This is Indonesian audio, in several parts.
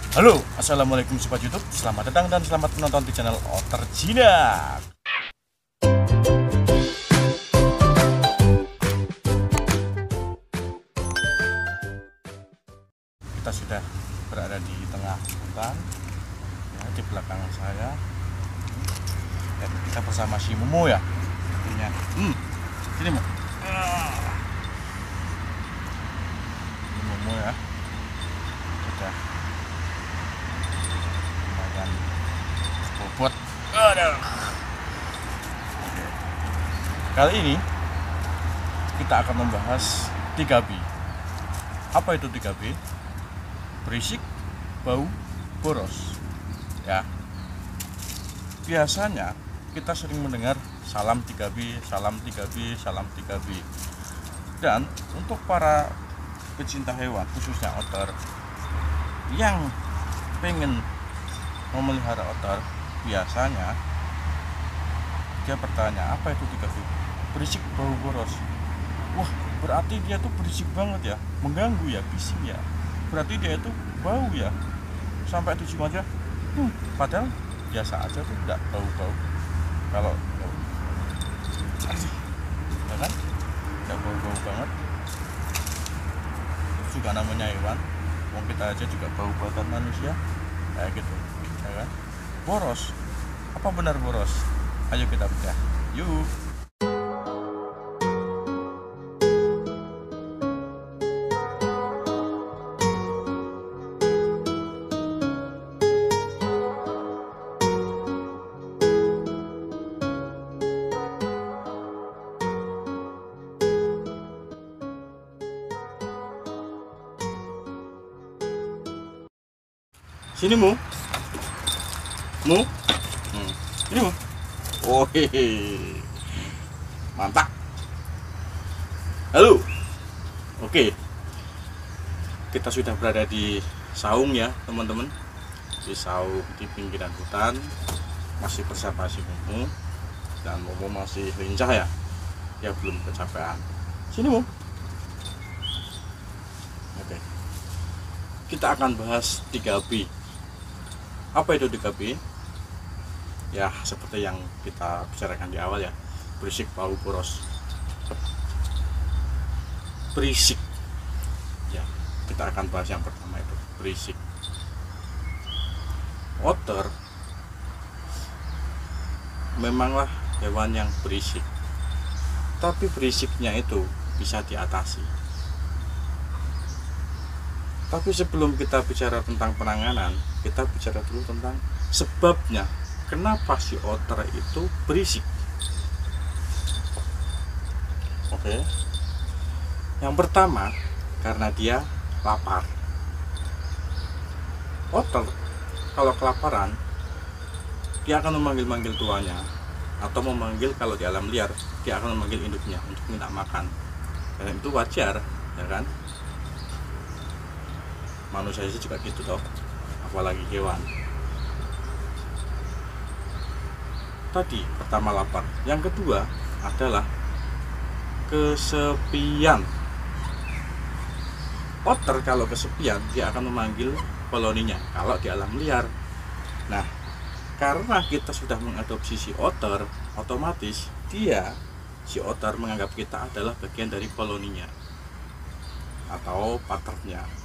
Halo, assalamualaikum sobat YouTube. Selamat datang dan selamat menonton di channel Otter Jinak. Kita sudah berada di tengah hutan, ya, di belakang saya. Dan kita bersama si Momo ya, tentunya. Sini Mo. Ini Momo ya. Sudah lumayan bobot. Aduh. Oke. Kali ini kita akan membahas 3B. Apa itu 3B? Berisik, bau, boros. Ya. Biasanya kita sering mendengar salam 3B, salam 3B, salam 3B. Dan untuk para pecinta hewan, khususnya otter yang pengen memelihara otter, biasanya dia bertanya, apa itu 3B? Berisik, bau, boros. Wah, berarti dia tuh berisik banget ya, mengganggu ya, bising ya. Berarti dia itu bau ya. Sampai tujuh aja. Padahal biasa aja tuh, enggak bau-bau. Kalau ya kan, enggak bau-bau banget. Terus juga namanya hewan, mau kita aja juga bau buatan manusia, kayak gitu, ya kan? Boros, apa benar boros? Ayo kita bedah, yuk. Sini Mu. Sini Mu. Oh hehe. Mantap. Halo. Oke. Kita sudah berada di saung ya teman-teman. Di saung di pinggiran hutan. Masih bersama si Momo. Dan Momo masih lincah ya. Dia belum kecapean. Sini Mu. Oke. Kita akan bahas 3B. Apa itu 3B? Ya seperti yang kita bicarakan di awal ya, berisik, bau, boros. Berisik ya, kita akan bahas yang pertama itu berisik. Otter memanglah hewan yang berisik, tapi berisiknya itu bisa diatasi. Tapi sebelum kita bicara tentang penanganan, kita bicara dulu tentang sebabnya kenapa si otter itu berisik. Oke. Yang pertama, karena dia lapar. Otter kalau kelaparan, dia akan memanggil-manggil tuannya, atau memanggil, kalau di alam liar, dia akan memanggil induknya untuk minta makan. Dan itu wajar, ya kan? Manusia juga gitu toh, apalagi hewan. Tadi pertama lapar, yang kedua adalah kesepian. Otter kalau kesepian, dia akan memanggil koloninya kalau di alam liar. Nah, karena kita sudah mengadopsi si otter, otomatis si otter menganggap kita adalah bagian dari koloninya atau partnernya.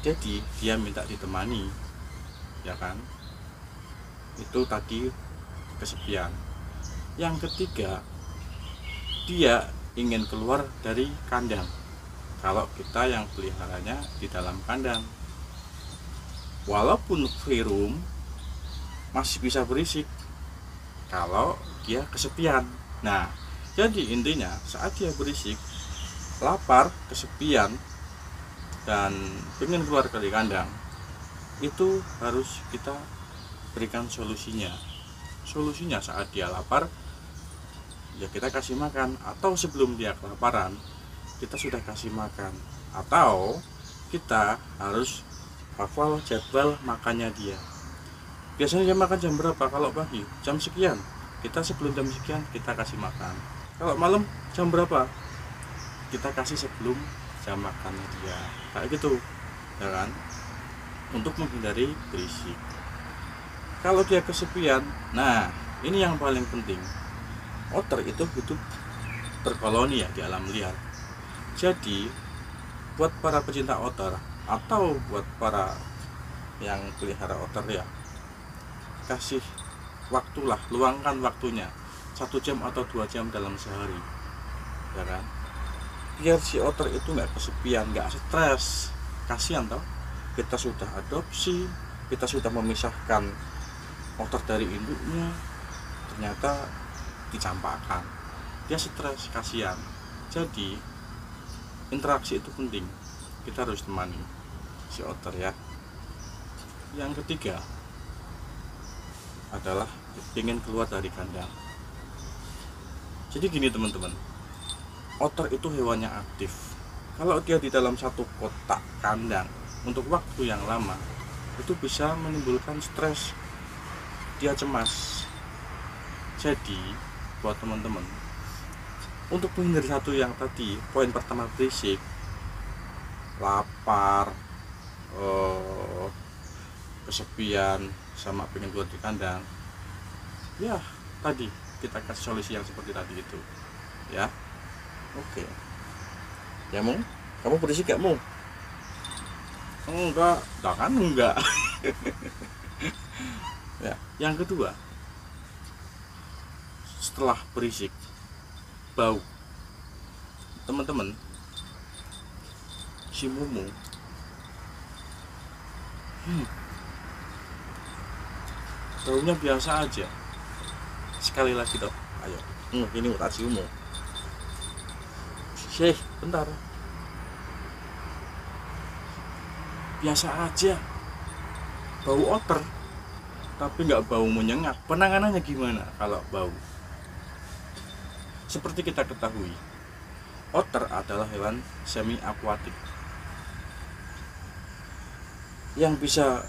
Jadi dia minta ditemani, ya kan? Itu tadi kesepian. Yang ketiga, dia ingin keluar dari kandang. Kalau kita yang peliharanya di dalam kandang, walaupun free room, masih bisa berisik kalau dia kesepian. Nah, jadi intinya saat dia berisik, lapar, kesepian, dan ingin keluar dari kandang, itu harus kita berikan solusinya. Solusinya saat dia lapar, ya kita kasih makan, atau sebelum dia kelaparan kita sudah kasih makan, atau kita harus hafal jadwal makannya dia. Biasanya dia makan jam berapa? Kalau pagi jam sekian, kita sebelum jam sekian kita kasih makan. Kalau malam jam berapa? Kita kasih sebelum jam makannya dia, kayak gitu, ya kan? untuk menghindari berisik. Kalau dia kesepian, nah ini yang paling penting. Otter itu hidup berkoloni ya di alam liar. Jadi buat para pecinta otter atau buat para yang pelihara otter ya, kasih waktulah, luangkan waktunya 1 jam atau 2 jam dalam sehari, ya kan, biar si otter itu nggak kesepian, nggak stres. Kasihan toh, kita sudah adopsi, kita sudah memisahkan otter dari induknya, ternyata dicampakkan, dia stres, kasihan. Jadi interaksi itu penting, kita harus temani si otter ya. Yang ketiga adalah ingin keluar dari kandang. Jadi gini teman-teman, otter itu hewannya aktif. Kalau dia di dalam satu kotak kandang untuk waktu yang lama, itu bisa menimbulkan stres, dia cemas. Jadi buat teman-teman, untuk menghindari satu yang tadi, poin pertama berisik, lapar, kesepian, sama pengen keluar di kandang, ya tadi kita kasih solusi yang seperti tadi itu ya. Oke ya, Mu, kamu berisik gak, Mu? Enggak kan, enggak. Ya, yang kedua, setelah berisik, bau. Teman-teman, si Mumu baunya biasa aja. Sekali lagi toh, ayo, ini mau kasih umum. Bentar, biasa aja, bau otter, tapi nggak bau menyengat. Penanganannya gimana kalau bau? Seperti kita ketahui, otter adalah hewan semi akuatik yang bisa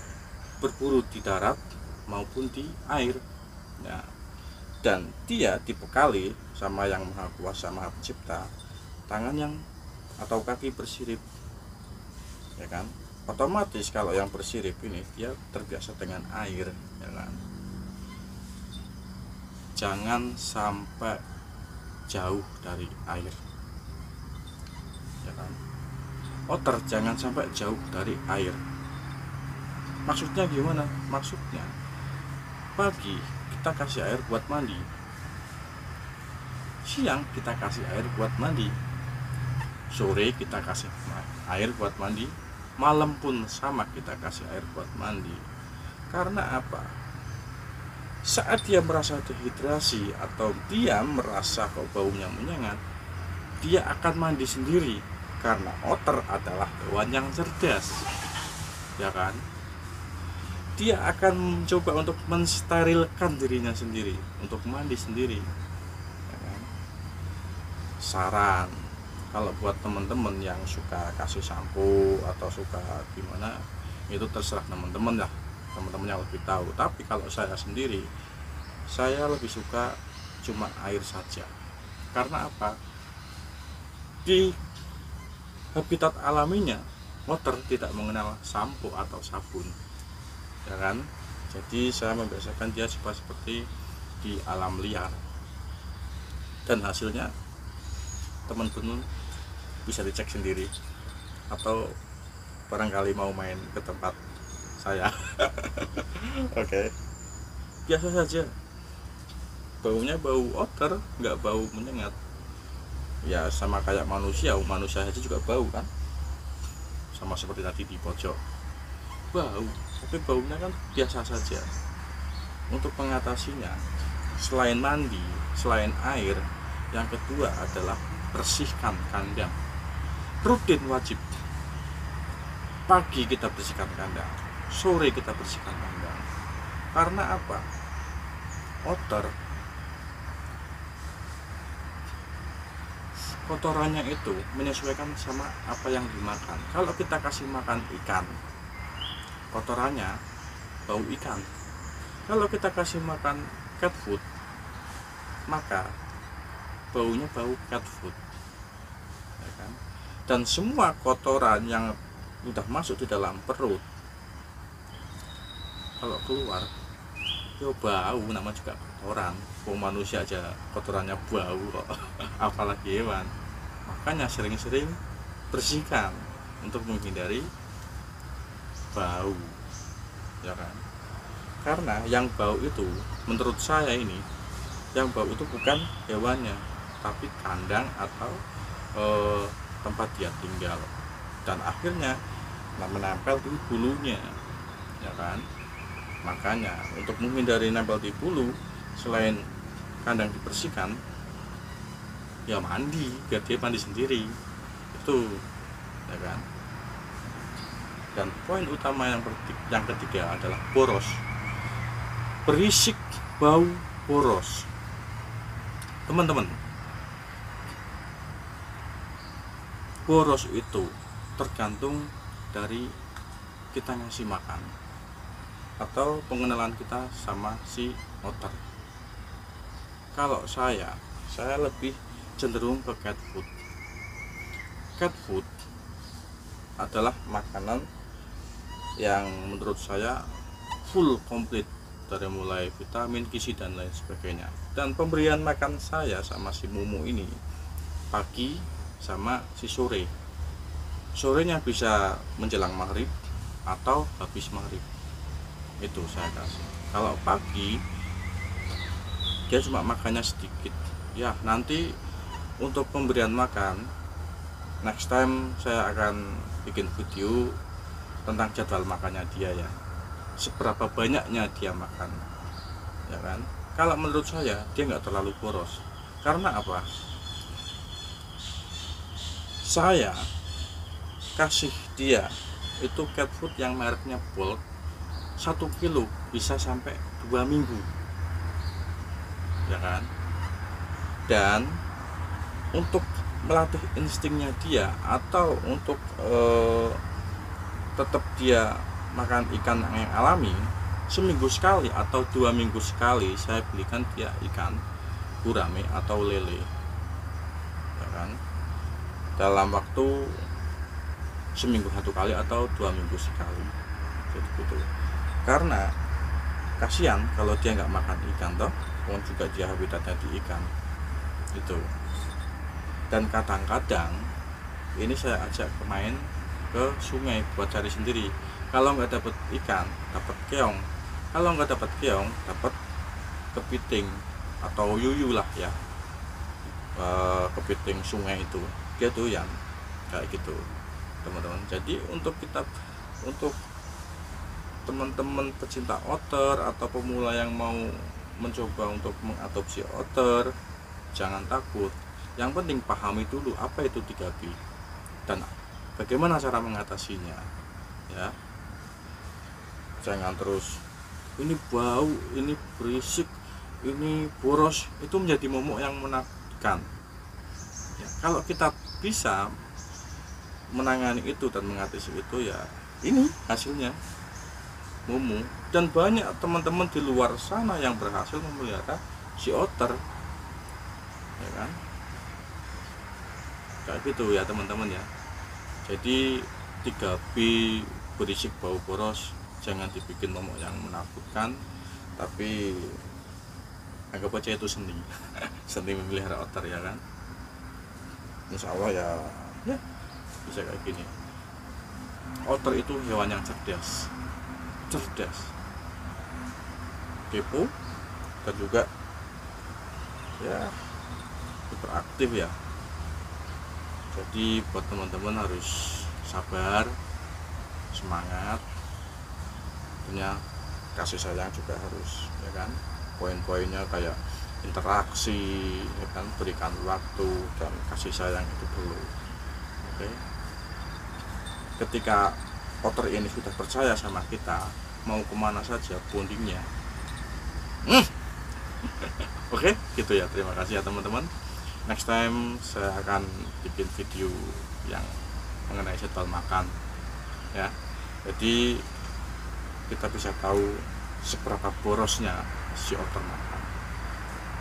berburu di darat maupun di air. Nah, dan dia dibekali sama yang maha kuasa, maha pencipta, tangan yang atau kaki bersirip, ya kan. Otomatis kalau yang bersirip ini dia terbiasa dengan air, ya kan. Jangan sampai jauh dari air, ya kan. Otter jangan sampai jauh dari air. Maksudnya gimana? Maksudnya pagi kita kasih air buat mandi, siang kita kasih air buat mandi, sore kita kasih air buat mandi, malam pun sama kita kasih air buat mandi. Karena apa? Saat dia merasa dehidrasi atau dia merasa kok baunya menyengat, dia akan mandi sendiri. Karena otter adalah hewan yang cerdas, ya kan. Dia akan mencoba untuk mensterilkan dirinya sendiri, untuk mandi sendiri, ya kan? Saran, kalau buat teman-teman yang suka kasih sampo atau suka gimana, itu terserah teman-teman lah, teman-teman yang lebih tahu. Tapi kalau saya sendiri, saya lebih suka cuma air saja. Karena apa? Di habitat alaminya, otter tidak mengenal sampo atau sabun, ya kan. Jadi saya membiasakan dia seperti di alam liar, dan hasilnya teman-teman bisa dicek sendiri atau barangkali mau main ke tempat saya. Oke. Biasa saja, baunya bau otter, nggak bau menyengat. Ya sama kayak manusia aja juga bau kan, sama seperti tadi di pojok, bau, tapi baunya kan biasa saja. Untuk mengatasinya, selain mandi, selain air, yang kedua adalah bersihkan kandang. Rutin wajib. Pagi kita bersihkan kandang, sore kita bersihkan kandang. Karena apa? Otter kotorannya itu menyesuaikan sama apa yang dimakan. Kalau kita kasih makan ikan, kotorannya bau ikan. Kalau kita kasih makan cat food, maka baunya bau cat food, ya kan? Dan semua kotoran yang sudah masuk di dalam perut kalau keluar yo bau, nama juga kotoran. Wong manusia aja kotorannya bau kok apalagi hewan. Makanya sering-sering bersihkan untuk menghindari bau, ya kan? Karena yang bau itu menurut saya ini, yang bau itu bukan hewannya, tapi kandang atau tempat dia tinggal, dan akhirnya menempel di bulunya, ya kan? Makanya untuk menghindari nempel di bulu, selain kandang dibersihkan, ya mandi, biar dia mandi sendiri, itu, ya kan? Dan poin utama yang ketiga adalah boros. Berisik, bau, boros. Teman-teman, boros itu tergantung dari kita ngasih makan atau pengenalan kita sama si otter. Kalau saya lebih cenderung ke cat food. Cat food adalah makanan yang menurut saya full komplit, dari mulai vitamin, gizi, dan lain sebagainya. Dan pemberian makan saya sama si Mumu ini pagi sama si sore. Sorenya bisa menjelang maghrib atau habis maghrib, itu saya kasih. Kalau pagi dia cuma makannya sedikit. Ya, nanti untuk pemberian makan next time saya akan bikin video tentang jadwal makannya dia, ya, seberapa banyaknya dia makan, ya kan? Kalau menurut saya dia nggak terlalu boros. Karena apa? Saya kasih dia itu cat food yang mereknya bulk, 1 kilo bisa sampai 2 minggu, ya kan? Dan untuk melatih instingnya dia, atau untuk tetap dia makan ikan yang alami, seminggu sekali atau 2 minggu sekali saya belikan dia ikan gurame atau lele, ya kan? Dalam waktu seminggu 1 kali atau 2 minggu sekali, jadi gitu. Karena kasihan kalau dia nggak makan ikan toh, pun juga dia habitatnya di ikan itu. Dan kadang-kadang ini saya ajak main ke sungai buat cari sendiri. Kalau nggak dapat ikan, dapat keong. Kalau nggak dapat keong, dapat kepiting atau yuyu lah, ya, kepiting sungai itu dia doyan kayak gitu, teman-teman. Jadi untuk teman-teman pecinta otter atau pemula yang mau mencoba untuk mengadopsi otter, jangan takut. Yang penting pahami dulu apa itu 3B dan bagaimana cara mengatasinya, ya. Jangan terus ini bau, ini berisik, ini boros, itu menjadi momok yang menakutkan, ya. Kalau kita bisa menangani itu dan mengatasi itu, ya ini hasilnya Mumu. Dan banyak teman-teman di luar sana yang berhasil memelihara si otter, ya kan? Kayak gitu ya teman-teman, ya. Jadi 3B berisik, bau, boros jangan dibikin momok yang menakutkan, tapi anggap aja itu seni seni memelihara otter, ya kan? Insya Allah ya bisa kayak gini. Otter itu hewan yang cerdas, kepo, dan juga ya hiperaktif, ya. Jadi buat teman-teman harus sabar, semangat, punya kasih sayang juga harus, ya kan? Poin-poinnya kayak interaksi, ya kan, berikan waktu dan kasih sayang itu perlu. Oke. Ketika otter ini sudah percaya sama kita, mau kemana saja bondingnya. Oke, gitu ya. Terima kasih ya teman-teman. Next time saya akan bikin video yang mengenai jadwal makan, ya. Jadi kita bisa tahu seberapa borosnya si otter makan,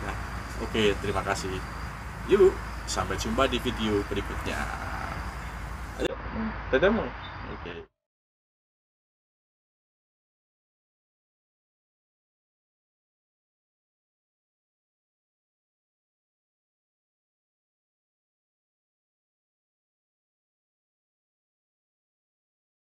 ya. Oke, terima kasih. Yuk, sampai jumpa di video berikutnya. Ayo, dadah. Oke.